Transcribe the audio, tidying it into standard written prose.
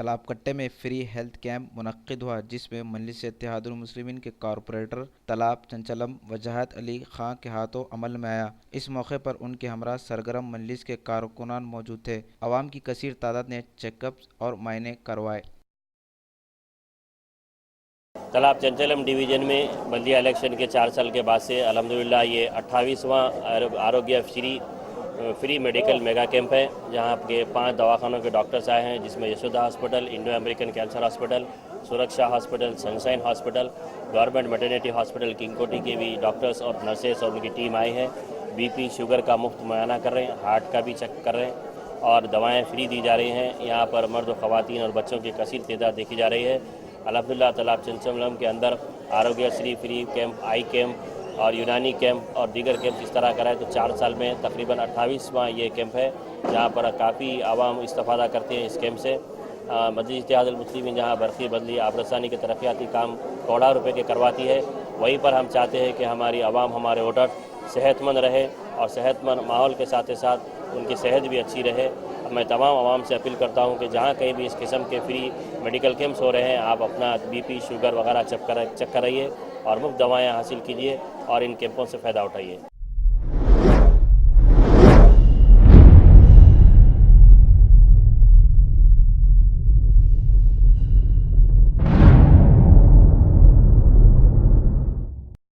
तालाब कट्टे में फ्री हेल्थ कैंप मुनक्किद हुआ, जिसमें मजलिस इत्तेहादुल मुस्लिमीन के कॉरपोरेटर तालाब चंचलम वजाहत अली खां के हाथों अमल में आया। इस मौके पर उनके हमरा सरगर्म मजलिस के कारकुनान मौजूद थे। अवाम की कसीर तादाद ने चेकअप और मायने करवाए। तालाब चंचलम डिवीज़न में बल्दिया इलेक्शन के 4 साल के बाद से अल्हम्दुलिल्लाह ये 28वां आरोग्य फ्री मेडिकल मेगा कैंप है, जहां के 5 दवाखानों के डॉक्टर्स आए हैं, जिसमें Yashoda hospital, Indo American cancer hospital, Suraksha hospital, sunshine hospital, government maternity hospital Kingkoti के भी डॉक्टर्स और नर्सेस और उनकी टीम आई है। बीपी शुगर का मुफ्त मुआयना कर रहे हैं, हार्ट का भी चेक कर रहे हैं और दवाएँ फ्री दी जा रही हैं। यहाँ पर मर्द व ख़वातीन और बच्चों की कसीर तादाद देखी जा रही है। अल्हम्दुलिल्लाह तालाब चंचलम के अंदर आरोग्य श्री फ्री कैंप, आई कैंप और यूनानी कैंप और दीगर कैंप इस तरह कराए तो 4 साल में तकरीबन 28वां ये कैंप है, जहाँ पर काफ़ी आवाम इस्तेफादा करते हैं इस कैंप से। मजलिस इत्तेहादुल मुस्लिमीन जहाँ बरक़ी बदली आबरसानी के तरक्याती काम करोड़ों रुपए के करवाती है, वहीं पर हम चाहते हैं कि हमारी आवाम, हमारे वोटर सेहतमंद रहे और सेहतमंद माहौल के साथ साथ उनकी सेहत भी अच्छी रहे। मैं तमाम आवाम से अपील करता हूँ कि जहाँ कहीं भी इस किस्म के फ्री मेडिकल कैंप्स हो रहे हैं, आप अपना बीपी शुगर वगैरह चेक कराइए और मुफ्त दवाएँ हासिल कीजिए और इन कैंपों से फ़ायदा उठाइए।